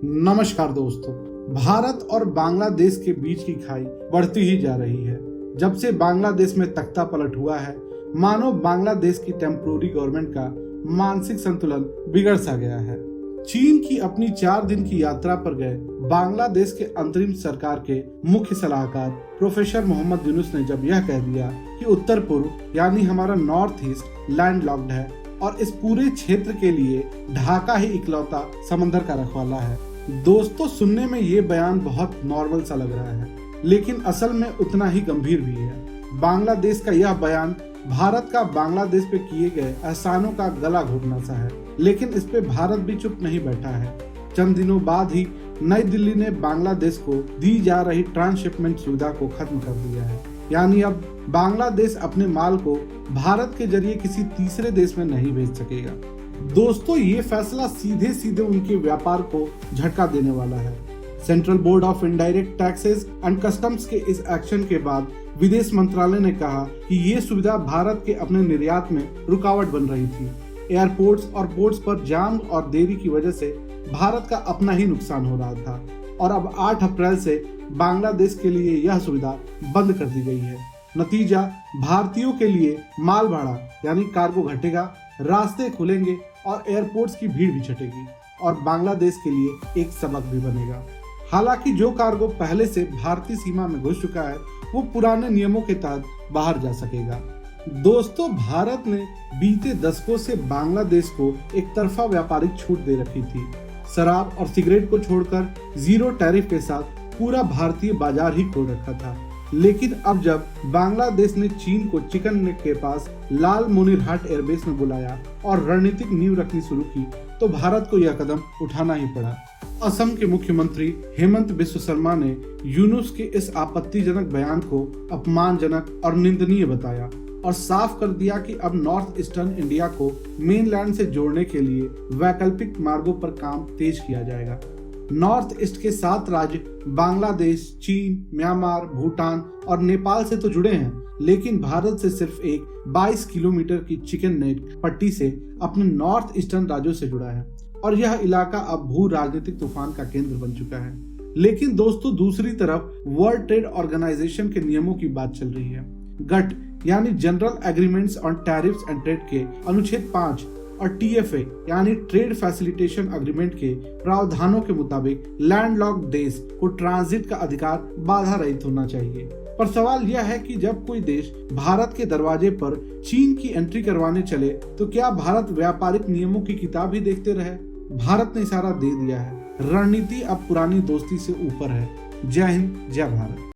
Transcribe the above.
नमस्कार दोस्तों। भारत और बांग्लादेश के बीच की खाई बढ़ती ही जा रही है। जब से बांग्लादेश में तख्ता पलट हुआ है, मानो बांग्लादेश की टेम्पोररी गवर्नमेंट का मानसिक संतुलन बिगड़ सा गया है। चीन की अपनी 4 दिन की यात्रा पर गए बांग्लादेश के अंतरिम सरकार के मुख्य सलाहकार प्रोफेसर मोहम्मद यूनुस ने जब यह कह दिया कि उत्तर पूर्व यानी हमारा नॉर्थ ईस्ट लैंडलॉक्ड है और इस पूरे क्षेत्र के लिए ढाका ही इकलौता समंदर का रखवाला है। दोस्तों, सुनने में ये बयान बहुत नॉर्मल सा लग रहा है, लेकिन असल में उतना ही गंभीर भी है। बांग्लादेश का यह बयान भारत का बांग्लादेश पे किए गए एहसानों का गला घोटना सा है, लेकिन इस पे भारत भी चुप नहीं बैठा है। चंद दिनों बाद ही नई दिल्ली ने बांग्लादेश को दी जा रही ट्रांसशिपमेंट सुविधा को खत्म कर दिया है, यानी अब बांग्लादेश अपने माल को भारत के जरिए किसी तीसरे देश में नहीं भेज सकेगा। दोस्तों, ये फैसला सीधे सीधे उनके व्यापार को झटका देने वाला है। Central board of indirect taxes and customs के इस एक्शन के बाद विदेश मंत्रालय ने कहा कि ये सुविधा भारत के अपने निर्यात में रुकावट बन रही थी। एयरपोर्ट्स और पोर्ट्स पर जाम और देरी की वजह से भारत का अपना ही नुकसान हो रहा था और अब 8 अप्रैल से बांग्लादेश के लिए यह सुविधा बंद कर दी गई है। नतीजा, भारतीयों के लिए माल भाड़ा यानी कार्गो घटेगा, रास्ते खुलेंगे और एयरपोर्ट्स की भीड़ भी छटेगी और बांग्लादेश के लिए एक सबक भी बनेगा। हालांकि जो कार्गो पहले से भारतीय सीमा में घुस चुका है वो पुराने नियमों के तहत बाहर जा सकेगा। दोस्तों, भारत ने बीते दशकों से बांग्लादेश को एक तरफा व्यापारिक छूट दे रखी थी। शराब और सिगरेट को छोड़कर जीरो टैरिफ के साथ पूरा भारतीय बाजार ही खोल रखा था। लेकिन अब जब बांग्लादेश ने चीन को चिकन नेक के पास लाल मोनिरहाट एयरबेस में बुलाया और रणनीतिक नींव रखनी शुरू की, तो भारत को यह कदम उठाना ही पड़ा। असम के मुख्यमंत्री हेमंत बिस्व शर्मा ने यूनुस के इस आपत्तिजनक बयान को अपमानजनक और निंदनीय बताया और साफ कर दिया कि अब नॉर्थ ईस्टर्न इंडिया को मेनलैंड से जोड़ने के लिए वैकल्पिक मार्गों पर काम तेज किया जाएगा। नॉर्थ ईस्ट के 7 राज्य बांग्लादेश, चीन, म्यांमार, भूटान और नेपाल से तो जुड़े हैं, लेकिन भारत से सिर्फ एक 22 किलोमीटर की चिकन नेक पट्टी से अपने नॉर्थ ईस्टर्न राज्यों से जुड़ा है और यह इलाका अब भू राजनीतिक तूफान का केंद्र बन चुका है। लेकिन दोस्तों, दूसरी तरफ वर्ल्ड ट्रेड ऑर्गेनाइजेशन के नियमों की बात चल रही है। गट यानी general agreements on tariffs and trade के अनुच्छेद 5 और टीएफए यानी ट्रेड फैसिलिटेशन एग्रीमेंट के प्रावधानों के मुताबिक लैंडलॉक्ड देश को ट्रांजिट का अधिकार बाधा रहित होना चाहिए। पर सवाल यह है कि जब कोई देश भारत के दरवाजे पर चीन की एंट्री करवाने चले तो क्या भारत व्यापारिक नियमों की किताब ही देखते रहे? भारत ने इशारा दे दिया है। रणनीति अब पुरानी दोस्ती से ऊपर है। जय हिंद, जय भारत।